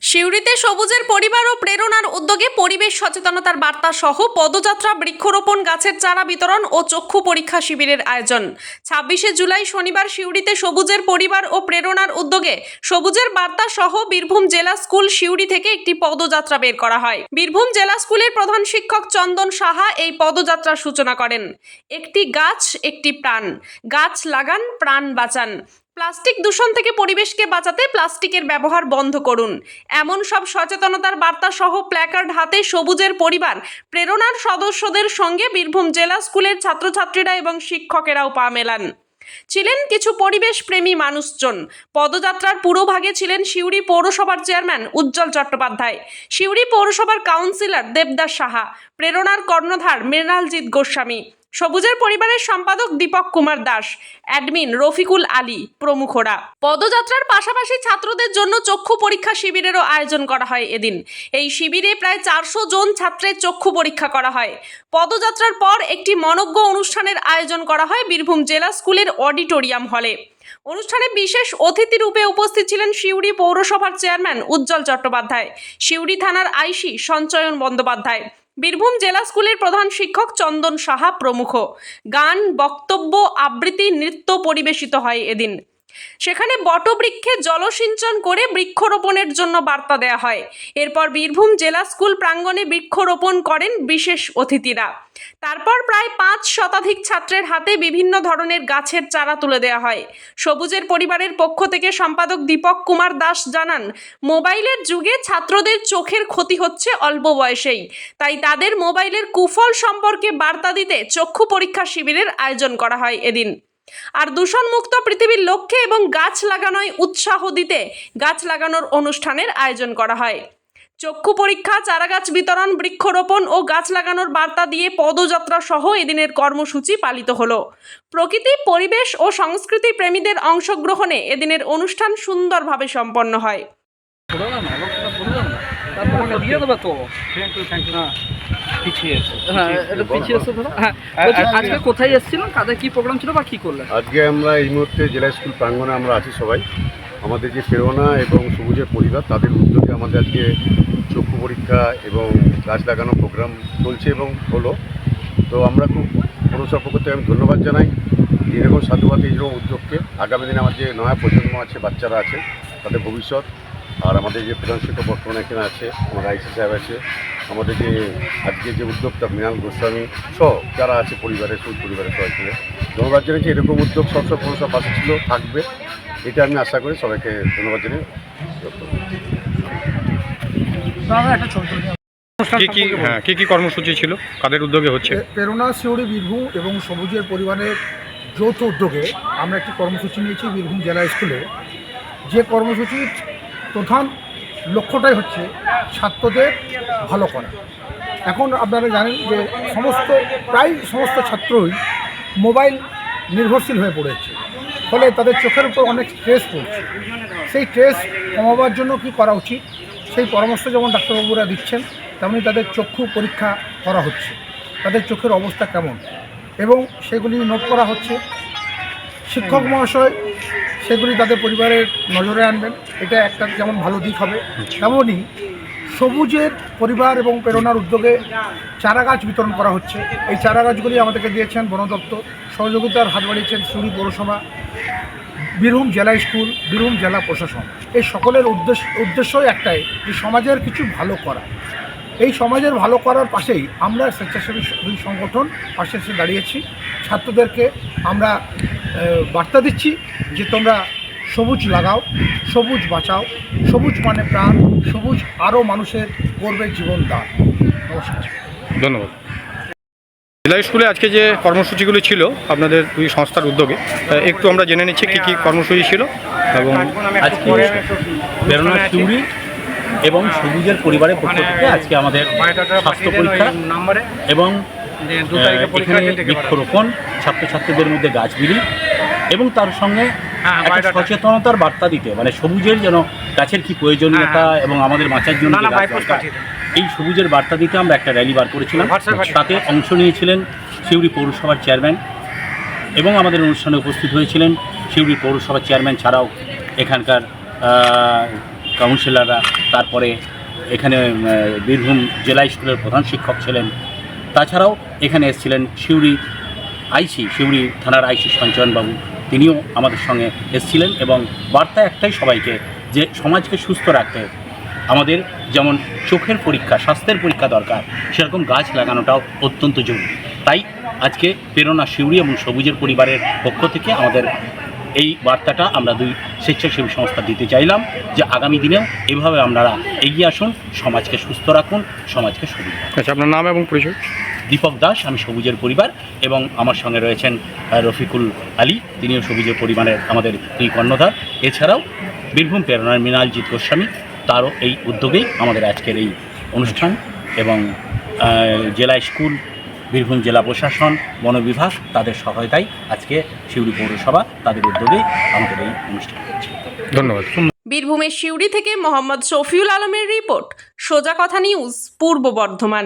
সিউড়িতে সবুজের পরিবার ও প্রেরণার উদ্যোগে পরিবেশ সচেতনতার বার্তা সহ পদযাত্রা, বৃক্ষরোপণ, গাছের চারা বিতরণ ও চক্ষু পরীক্ষা শিবিরের আয়োজন। ২৬শে জুলাই শনিবার সিউড়িতে সবুজের পরিবার ও প্রেরণার উদ্যোগে সবুজের বার্তা সহ বীরভূম জেলা স্কুল সিউড়ি থেকে একটি পদযাত্রা বের করা হয়। বীরভূম জেলা স্কুলের প্রধান শিক্ষক চন্দন সাহা এই পদযাত্রার সূচনা করেন। একটি গাছ একটি প্রাণ, গাছ লাগান প্রাণ বাঁচান। প্লাস্টিক দূষণ থেকে পরিবেশকে বাঁচাতে প্লাস্টিকের ব্যবহার বন্ধ করুন, এমন সব সচেতনতার বার্তা সহ প্ল্যাকার্ড হাতে সবুজের পরিবার প্রেরণার সদস্যদের সঙ্গে বীরভূম জেলা স্কুলের ছাত্রছাত্রীরা এবং শিক্ষকেরাও পা মেলান। ছিলেন কিছু পরিবেশ প্রেমী মানুষজন। পদযাত্রার পুরোভাগে ছিলেন সিউড়ি পৌরসভার চেয়ারম্যান উজ্জ্বল চট্টোপাধ্যায়, সিউড়ি পৌরসভার কাউন্সিলর দেবদাস সাহা, প্রেরণার কর্ণধার মৃণালজিৎ গোস্বামী, সবুজের পরিবারের সম্পাদক দীপক কুমার দাস, অ্যাডমিন রফিকুল আলী প্রমুখরা। পদযাত্রার পাশাপাশি ছাত্রদের জন্য চক্ষু পরীক্ষা শিবিরেরও আয়োজন করা হয় এদিন। এই শিবিরে প্রায় 400 জন ছাত্রের চক্ষু পরীক্ষা করা হয়। পদযাত্রার পর একটি মনোজ্ঞ অনুষ্ঠানের আয়োজন করা হয় বীরভূম জেলা স্কুলের অডিটোরিয়াম হলে। অনুষ্ঠানে বিশেষ অতিথি রূপে উপস্থিত ছিলেন সিউড়ি পৌরসভার চেয়ারম্যান উজ্জ্বল চট্টোপাধ্যায়, সিউড়ি থানার আইসি সঞ্চয়ন বন্দ্যোপাধ্যায়, বীরভূম জেলা স্কুলের প্রধান শিক্ষক চন্দন সাহা প্রমুখ। গান, বক্তব্য, আবৃত্তি, নৃত্য পরিবেশিত হয় এদিন। সেখানে বটবৃক্ষে জলসিঞ্চন করে বৃক্ষরোপণের জন্য বার্তা দেওয়া হয়। এরপর বীরভূম জেলা স্কুল প্রাঙ্গণে বৃক্ষরোপণ করেন বিশেষ অতিথিরা। তারপর প্রায় 5 শতাধিক ছাত্রের হাতে বিভিন্ন ধরনের গাছের চারা তুলে দেওয়া হয়। সবুজের পরিবারের পক্ষ থেকে সম্পাদক দীপক কুমার দাস জানান, মোবাইলের যুগে ছাত্রদের চোখের ক্ষতি হচ্ছে অল্প বয়সেই, তাই তাদের মোবাইলের কুফল সম্পর্কে বার্তা দিতে চক্ষু পরীক্ষা শিবিরের আয়োজন করা হয় এদিন। আর দূষণমুক্ত পৃথিবীর লক্ষ্যে এবং গাছ লাগানোয় উৎসাহ দিতে গাছ লাগানোর অনুষ্ঠানের আয়োজন করা হয়। চক্ষু পরীক্ষা, চারাগাছ বিতরণ, বৃক্ষরোপণ ও গাছ লাগানোর বার্তা দিয়ে পদযাত্রা সহ এদিনের কর্মসূচি পালিত হলো। প্রকৃতি, পরিবেশ ও সংস্কৃতি প্রেমীদের অংশগ্রহণে এদিনের অনুষ্ঠান সুন্দরভাবে সম্পন্ন হয়। আজকে কোথায় এসেছিলেন, কাদের কি প্রোগ্রাম ছিল বা কি করলেন? আজকে আমরা এই মুহূর্তে জেলা স্কুল প্রাঙ্গণে আমরা আছি সবাই। আমাদের যে প্রেরণা এবং সবুজের পরিবার তাদের উদ্যোগে আমাদের আজকে চক্ষু পরীক্ষা এবং গাছ লাগানো প্রোগ্রাম চলছে এবং হলো। তো আমরা খুব পৌরসভার পক্ষ থেকে আমি ধন্যবাদ জানাই এরকম সাধুবাদ, এইরকম উদ্যোগকে। আগামী দিনে আমার যে নয়া প্রজন্ম আছে, বাচ্চারা আছে, তাদের ভবিষ্যৎ। আর আমাদের যে প্রধান শিক্ষক বর্তমানে এখানে আছে, আমার আইসি সাহেব আছে, আমাদের যে আজকে যে উদ্যোক্তা মৃণাল গোস্বামী সহ যারা আছে পরিবারের, সুদ পরিবারের সবাইকে ধন্যবাদ জানিয়েছি। এরকম উদ্যোগ সবসময় পৌরসভা পাশে ছিল, থাকবে, এটা আমি আশা করি। সবাইকে ধন্যবাদ জানিয়ে কি কর্মসূচি ছিল, কাদের উদ্যোগে হচ্ছে? প্রেরণা সিউড়ি বীরভূম এবং সবুজের পরিবারের যৌথ উদ্যোগে আমরা একটি কর্মসূচি নিয়েছি বীরভূম জেলা স্কুলে। যে কর্মসূচির প্রধান লক্ষ্যটাই হচ্ছে ছাত্রদের ভালো করা। এখন আপনারা জানেন যে প্রায় সমস্ত ছাত্রই মোবাইল নির্ভরশীল হয়ে পড়েছে, ফলে তাদের চোখের উপর অনেক স্ট্রেস পড়ছে। সেই স্ট্রেস কমাবার জন্য কী করা উচিত, সেই পরামর্শ যেমন ডাক্তারবাবুরা দিচ্ছেন, তেমনি তাদের চক্ষু পরীক্ষা করা হচ্ছে, তাদের চোখের অবস্থা কেমন, এবং সেগুলি নোট করা হচ্ছে। শিক্ষক মহাশয় সেগুলি তাদের পরিবারের নজরে আনবেন। এটা একটা যেমন ভালো দিক হবে, তেমনই সবুজের পরিবার এবং প্রেরণার উদ্যোগে চারা গাছ বিতরণ করা হচ্ছে। এই চারা গাছগুলি আমাদেরকে দিয়েছেন বন দপ্তর, সহযোগিতার হাত বাড়িয়েছেন সিউড়ি পৌরসভা, বীরভূম জেলা স্কুল, বীরভূম জেলা প্রশাসন। এই সকলের উদ্দেশ্যই একটাই, যে সমাজের কিছু ভালো করা। এই সমাজের ভালো করার পাশেই আমরা স্বেচ্ছাসেবী সংগঠন পাশে এসে দাঁড়িয়েছি। ছাত্রদেরকে আমরা বার্তা দিচ্ছি যে তোমরা সবুজ লাগাও, সবুজ বাঁচাও, সবুজ মানে প্রাণ, সবুজ আরও মানুষের করবে জীবন দান। নমস্কার, ধন্যবাদ। জেলা স্কুলে আজকে যে কর্মসূচিগুলি ছিল আপনাদের দুই সংস্থার উদ্যোগে, একটু আমরা জেনে নিচ্ছি কী কী কর্মসূচি ছিল। এবং আজকে প্রেরণা সিউড়ি এবং সবুজের পরিবারের পক্ষ থেকে আজকে আমাদের স্বাস্থ্য পরীক্ষা এবং এখানে বৃক্ষরোপণ, ছাত্রছাত্রীদের মধ্যে গাছ বিলি এবং তার সঙ্গে একটা সচেতনতার বার্তা দিতে, মানে সবুজের যেন গাছের কি প্রয়োজনীয়তা এবং আমাদের বাঁচার জন্য এই সবুজের বার্তা দিতে আমরা একটা র্যালি বার করেছিলাম। তাতে অংশ নিয়েছিলেন সিউড়ি পৌরসভার চেয়ারম্যান এবং আমাদের অনুষ্ঠানে উপস্থিত হয়েছিলেন সিউড়ি পৌরসভার চেয়ারম্যান ছাড়াও এখানকার কাউন্সিলররা, তারপরে এখানে বীরভূম জেলা স্কুলের প্রধান শিক্ষক ছিলেন, তাছাড়াও এখানে এসেছিলেন সিউড়ি থানার আইসি সঞ্চয়নবাবু, তিনিও আমাদের সঙ্গে এসেছিলেন। এবং বার্তা একটাই সবাইকে, যে সমাজকে সুস্থ রাখতে আমাদের যেমন চোখের পরীক্ষা, স্বাস্থ্যের পরীক্ষা দরকার, সেরকম গাছ লাগানোটাও অত্যন্ত জরুরি। তাই আজকে প্রেরণা সিউড়ি এবং সবুজের পরিবারের পক্ষ থেকে আমাদের এই বার্তাটা আমরা দুই স্বেচ্ছাসেবী সংস্থা দিতে চাইলাম, যে আগামী দিনেও এভাবে আপনারা এগিয়ে আসুন, সমাজকে সুস্থ রাখুন, সমাজকে সবুজ রাখুন। আচ্ছা, আপনার নাম এবং পরিচয়? দীপক দাস, আমি সবুজের পরিবার, এবং আমার সঙ্গে রয়েছেন রফিকুল আলী, তিনিও সবুজের পরিবারের আমাদের দুই কর্ণধার। এছাড়াও বীরভূম প্রেরণার মৃণালজিৎ গোস্বামী, তারও এই উদ্যোগেই আমাদের আজকের এই অনুষ্ঠান, এবং জেলা স্কুল, বীরভূম জেলা প্রশাসন, বন বিভাগ, তাদের সহায়তায় আজকে সিউড়ি পৌরসভা তাদের উদ্যোগেই আমাদের এই অনুষ্ঠান করছে। ধন্যবাদ। বীরভূমের সিউড়ি থেকে মোহাম্মদ শফিউল আলমের রিপোর্ট, সোজা কথা নিউজ, পূর্ব বর্ধমান।